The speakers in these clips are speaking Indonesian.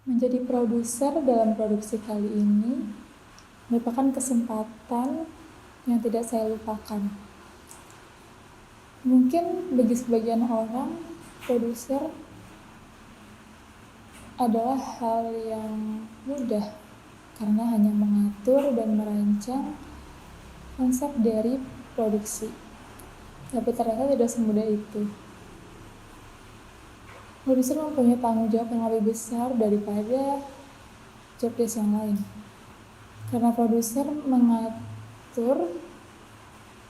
Menjadi produser dalam produksi kali ini merupakan kesempatan yang tidak saya lupakan. Mungkin bagi sebagian orang, produser adalah hal yang mudah karena hanya mengatur dan merancang konsep dari produksi. Tapi ternyata tidak semudah itu. Produser mempunyai tanggung jawab yang lebih besar daripada job desk yang lain. Karena produser mengatur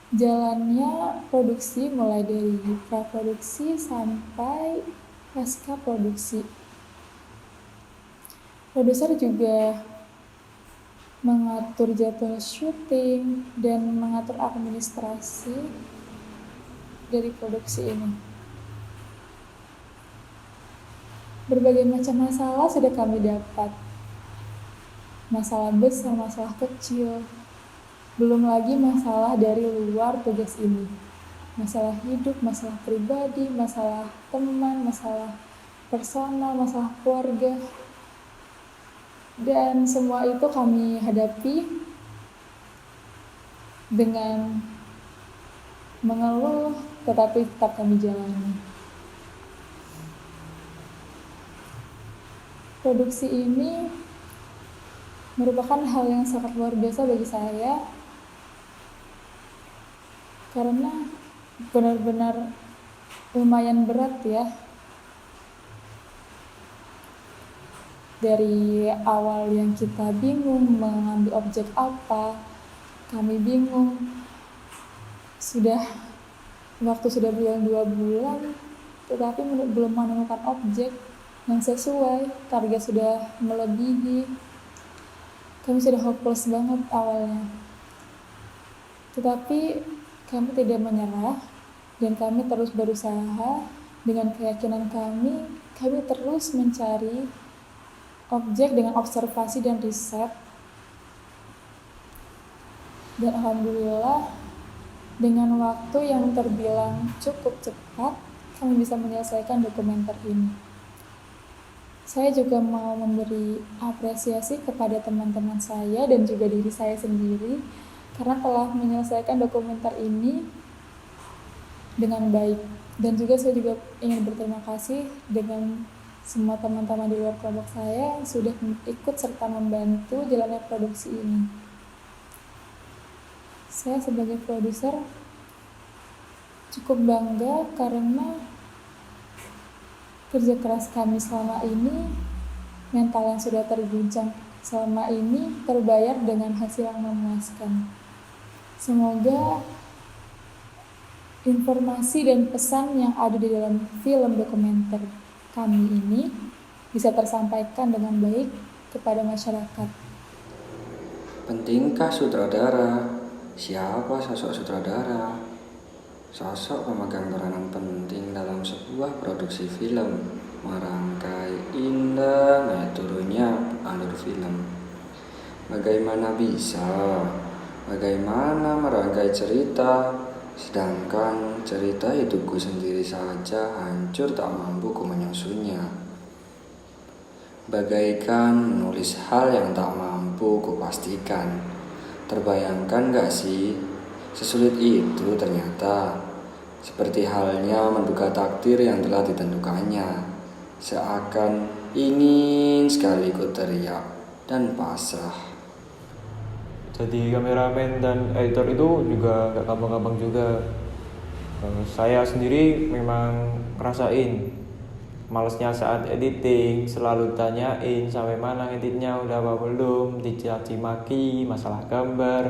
jalannya produksi mulai dari praproduksi sampai pasca produksi. Produser juga mengatur jadwal syuting dan mengatur administrasi dari produksi ini. Berbagai macam masalah sudah kami dapat. Masalah besar, masalah kecil. Belum lagi masalah dari luar tugas ini. Masalah hidup, masalah pribadi, masalah teman, masalah personal, masalah keluarga. Dan semua itu kami hadapi dengan mengeluh, tetapi tetap kami jalani. Produksi ini merupakan hal yang sangat luar biasa bagi saya karena benar-benar lumayan berat ya. Dari awal yang kita bingung mengambil objek apa, kami bingung. Waktu sudah berjalan 2 bulan, tetapi belum menemukan objek yang sesuai, target sudah melebihi. Kami sudah hopeless banget awalnya. Tetapi kami tidak menyerah dan kami terus berusaha. Dengan keyakinan kami terus mencari objek dengan observasi dan riset. Dan alhamdulillah dengan waktu yang terbilang cukup cepat, kami bisa menyelesaikan dokumenter ini. Saya juga mau memberi apresiasi kepada teman-teman saya dan juga diri saya sendiri karena telah menyelesaikan dokumenter ini dengan baik. Dan juga saya juga ingin berterima kasih dengan semua teman-teman di luar kelompok saya yang sudah ikut serta membantu jalannya produksi ini. Saya sebagai produser cukup bangga karena kerja keras kami selama ini, mental yang sudah terguncang selama ini terbayar dengan hasil yang memuaskan. Semoga informasi dan pesan yang ada di dalam film dokumenter kami ini bisa tersampaikan dengan baik kepada masyarakat. Pentingkah sutradara? Siapa sosok sutradara? Sosok pemegang peranan penting dalam sebuah produksi film, merangkai indah naik turunnya alur film. Bagaimana merangkai cerita, sedangkan cerita hidupku sendiri saja hancur tak mampu ku menyusunnya. Bagaikan menulis hal yang tak mampu ku pastikan. Terbayangkan gak sih, sesulit itu ternyata. Seperti halnya menduga takdir yang telah ditentukannya. Seakan ingin sekali ku teriak dan pasrah. Jadi kameramen dan editor itu juga gak gampang-gampang juga. Saya sendiri memang ngerasain malesnya saat editing, selalu tanyain sampai mana editnya, udah apa belum, dicaci maki, masalah gambar.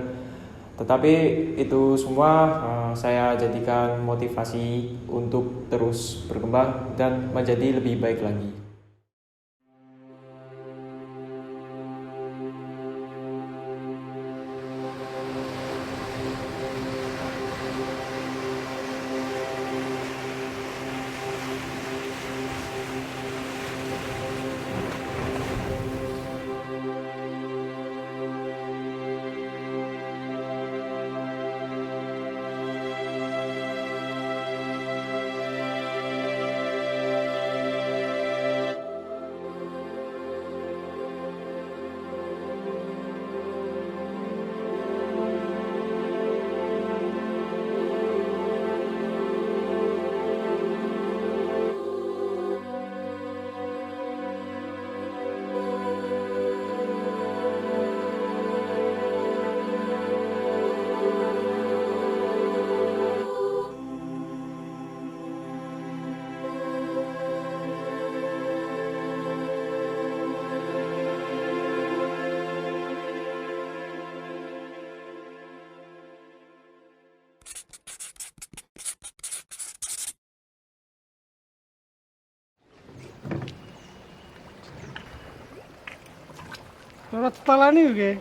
Tetapi itu semua saya jadikan motivasi untuk terus berkembang dan menjadi lebih baik lagi. Lewat talani oke.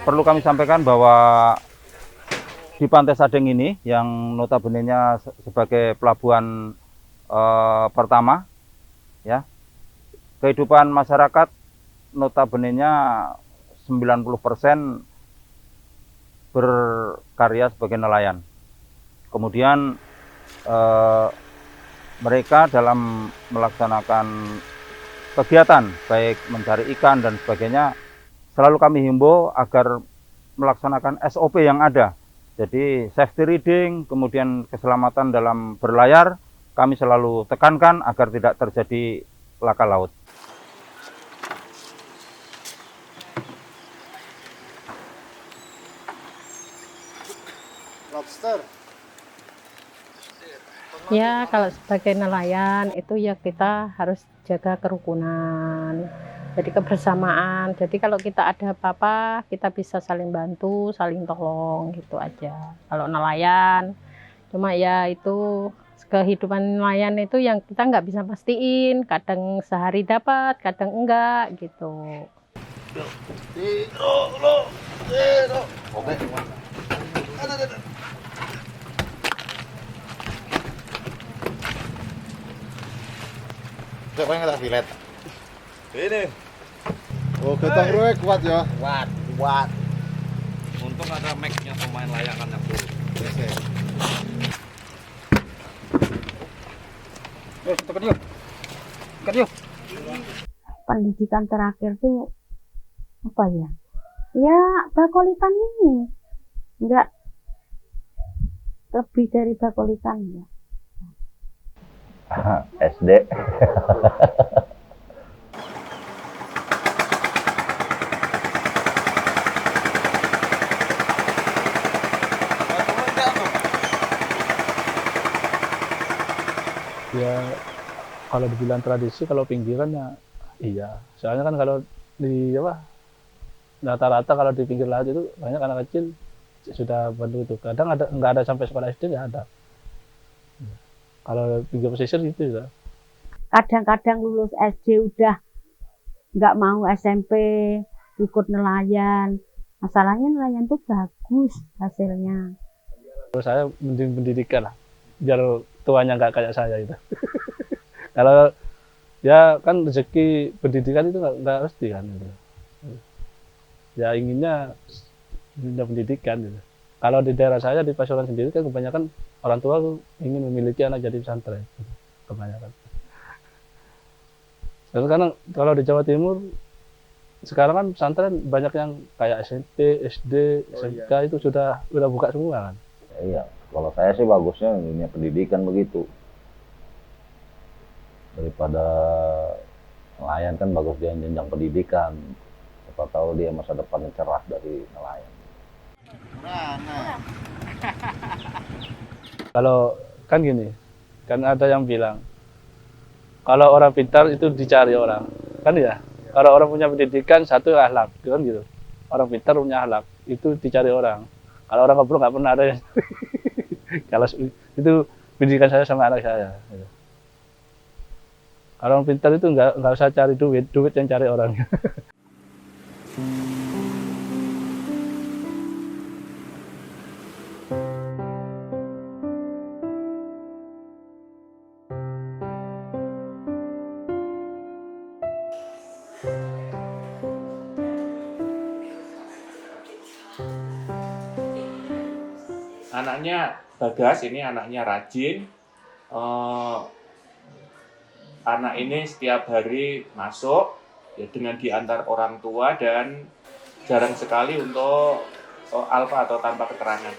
Perlu kami sampaikan bahwa di Pantai Sadeng ini yang notabene-nya sebagai pelabuhan pertama, ya, kehidupan masyarakat notabene-nya 90% berkarya sebagai nelayan. Kemudian mereka dalam melaksanakan kegiatan baik mencari ikan dan sebagainya selalu kami himbau agar melaksanakan SOP yang ada. Jadi safety reading, kemudian keselamatan dalam berlayar, kami selalu tekankan agar tidak terjadi laka laut. Lobster. Ya, kalau sebagai nelayan itu ya kita harus jaga kerukunan. Jadi kebersamaan. Jadi kalau kita ada apa-apa, kita bisa saling bantu, saling tolong gitu aja. Kalau nelayan, cuma ya itu kehidupan nelayan itu yang kita nggak bisa pastiin. Kadang sehari dapat, kadang enggak gitu. Siapa yang nggak filet? Ini. Oh, getong roe kuat ya. Kuat, kuat. Untung ada mic-nya pemain layangan yang dulu. Tekan yuk. Tekan yuk. Pendidikan terakhir tuh apa ya? Ya, bakolitan ini. Enggak lebih dari bakolitan ya. SD. Ya kalau dibilang tradisi, kalau pinggiran ya iya. Soalnya kan kalau di apa rata-rata kalau di pinggir laut itu banyak anak kecil sudah bantu itu. Kadang ada nggak ada sampai sekolah SD nggak ada. Kalau pinggir pesisir itu ya. Kadang-kadang lulus SD udah nggak mau SMP, ikut nelayan. Masalahnya nelayan tuh bagus hasilnya. Terus saya mending pendidikan lah, biar tuanya nggak kayak saya itu. Kalau ya kan rezeki pendidikan itu nggak mesti kan gitu. Ya inginnya dunia pendidikan gitu. Kalau di daerah saya di Pasuruan sendiri kan kebanyakan orang tua ingin memiliki anak jadi pesantren, kebanyakan. Karena kalau di Jawa Timur sekarang kan pesantren banyak yang kayak SMP, SD, SMK itu sudah buka semua kan. Iya, kalau saya sih bagusnya dunia pendidikan begitu. Daripada nelayan kan bagus dia jenjang pendidikan. Siapa tahu dia masa depannya cerah dari nelayan. Kalau kan gini, kan ada yang bilang kalau orang pintar itu dicari orang, kan ya. Kalau orang punya pendidikan satu akhlak, kan gitu. Orang pintar punya akhlak itu dicari orang. Kalau orang goblok nggak pernah ada yang kalau itu pendidikan saya sama anak saya. Gitu. Kalau orang pintar itu nggak usah cari duit yang cari orang. Anaknya Bagas ini anaknya rajin. Anak ini setiap hari masuk ya dengan diantar orang tua dan jarang sekali untuk alfa atau tanpa keterangan.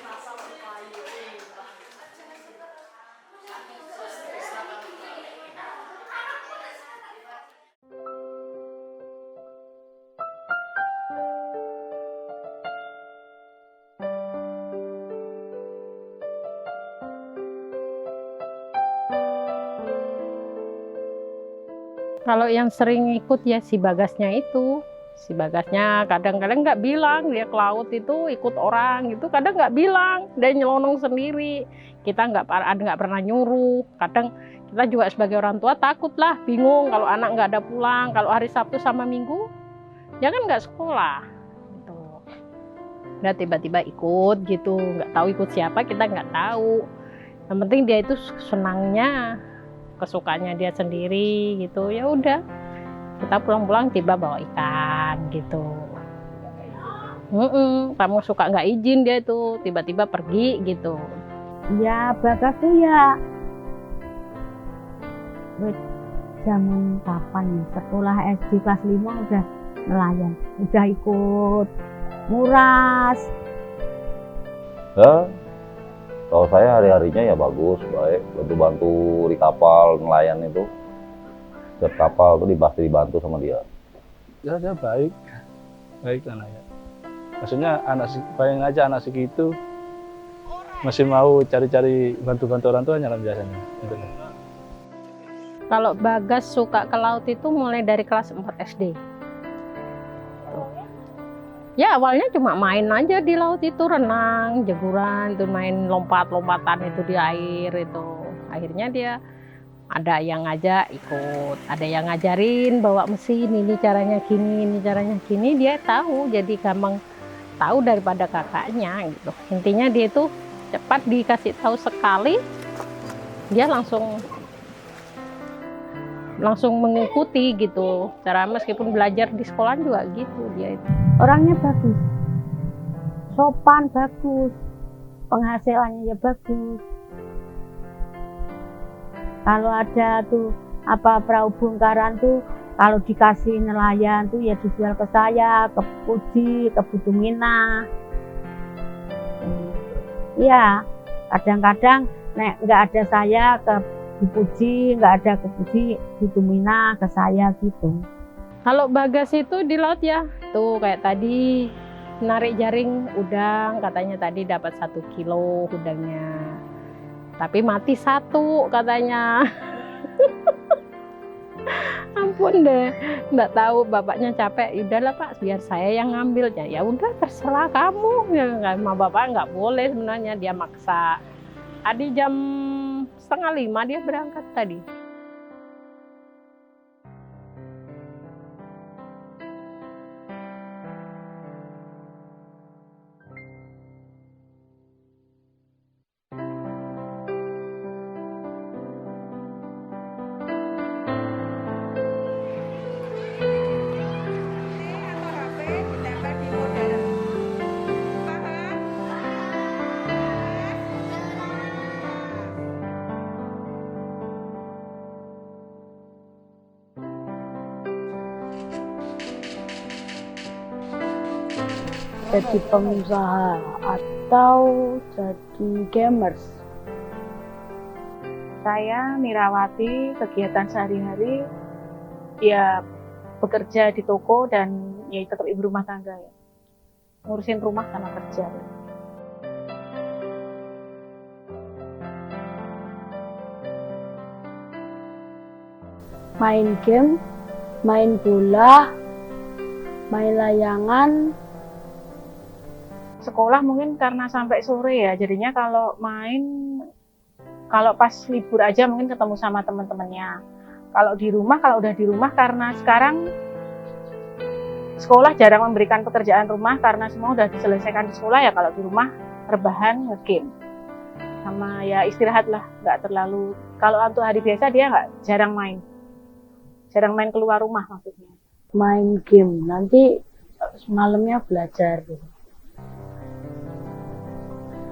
Kalau yang sering ikut ya si Bagasnya itu. Si Bagasnya kadang-kadang nggak bilang dia ke laut itu ikut orang gitu, kadang nggak bilang, dia nyelonong sendiri. Kita nggak pernah nyuruh. Kadang kita juga sebagai orang tua takut lah, bingung kalau anak nggak ada pulang. Kalau hari Sabtu sama Minggu, dia kan nggak sekolah. Gitu. Udah tiba-tiba ikut gitu, nggak tahu ikut siapa, kita nggak tahu. Yang penting dia itu senangnya, kesukaannya dia sendiri gitu. Ya udah, kita pulang-pulang tiba bawa ikan gitu. Kamu suka nggak izin dia itu tiba-tiba pergi gitu. Ya Bagas tuh ya zaman kapan ya, sekolah SD kelas 5 udah nelayan, udah ikut nguras. Ya, kalau saya hari-harinya ya bagus, baik, bantu-bantu di kapal nelayan itu. Setiap kapal tuh pasti dibantu sama dia. Ya dia baik kan ya. Maksudnya bayangin aja anak segitu masih mau cari-cari bantu-bantu orang tuanya kan biasanya. Kalau Bagas suka ke laut itu mulai dari kelas 4 SD. Ya awalnya cuma main aja di laut itu, renang, jeguran, itu main lompat-lompatan itu di air itu. Akhirnya dia ada yang ngajak ikut, ada yang ngajarin bawa mesin, ini caranya gini, dia tahu, jadi gampang tahu daripada kakaknya gitu. Intinya dia itu cepat dikasih tahu sekali, dia langsung mengikuti gitu. Cara meskipun belajar di sekolah juga gitu dia itu. Orangnya bagus, sopan bagus, penghasilannya ya bagus. Kalau ada tuh apa perahu bongkaran tuh, kalau dikasih nelayan tuh ya dijual ke saya, ke Puji, ke Butumina. Iya, kadang-kadang nek nggak ada saya ke Puji, nggak ada ke Puji, Butumina ke saya gitu. Kalau Bagas itu di laut ya, tuh kayak tadi narik jaring udang, katanya tadi dapat 1 kilo udangnya. Tapi mati 1 katanya. Ampun deh, nggak tahu bapaknya capek. Udahlah Pak, biar saya yang ngambil. Ya udah terserah kamu. Ya, sama bapak nggak boleh sebenarnya, dia maksa. Tadi jam 4:30 dia berangkat tadi. Jadi pengusaha atau jadi gamers. Saya Mirawati, kegiatan sehari-hari ya bekerja di toko dan ya tetap ibu rumah tangga ya. Ngurusin rumah sama kerja. Main game, main bola, main layangan. Sekolah mungkin karena sampai sore ya, jadinya kalau pas libur aja mungkin ketemu sama teman-temannya. Kalau udah di rumah karena sekarang sekolah jarang memberikan pekerjaan rumah karena semua udah diselesaikan di sekolah ya. Kalau di rumah rebahan nge-game sama ya istirahat lah, nggak terlalu. Kalau untuk hari biasa dia jarang main keluar rumah maksudnya. Main game, nanti malamnya belajar.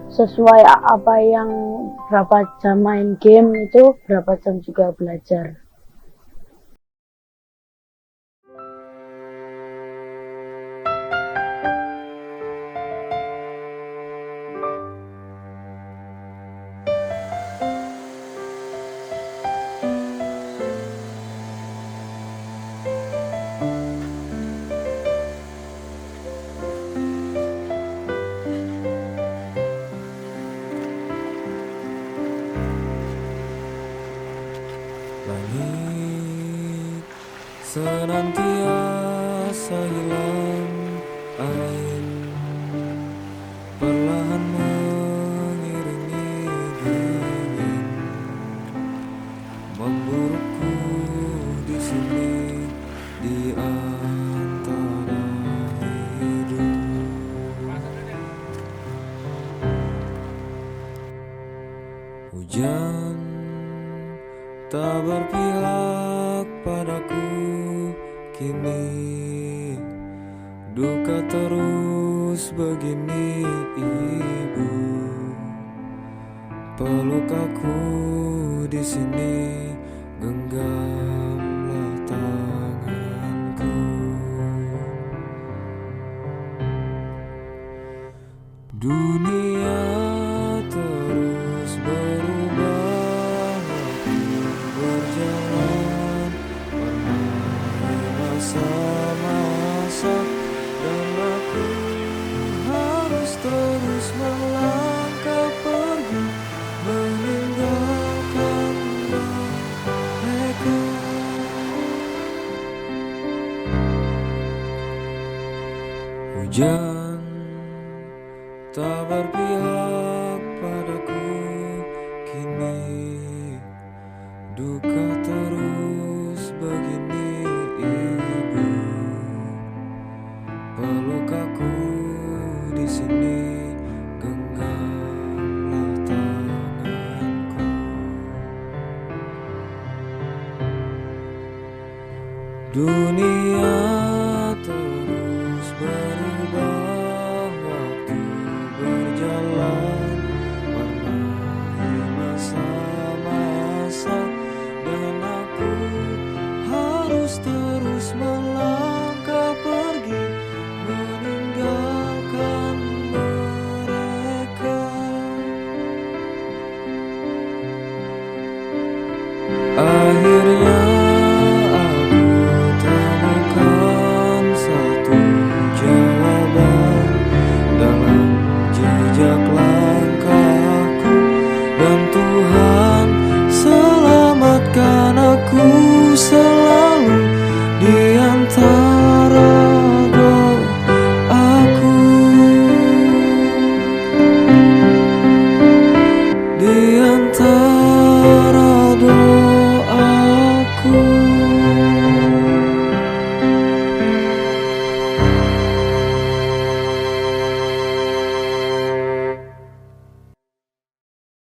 Sesuai apa yang berapa jam main game itu berapa jam juga belajar. Langit senantiasa hilang angin, perlahan mengiringi dingin, memburukku di sini di antara hidup. Hujan tak berpihak padaku kini, duka terus begini ibu, peluk aku di sini, genggamlah tanganku. Dunia terus berubah, waktu berjalan, bermain masa-masa, dan aku harus terus melangkah pergi, meninggalkan mereka. Hujan tak berpihak padaku kini, duka terus begini ibu, peluk aku di sini, genggamlah tanganku. Dunia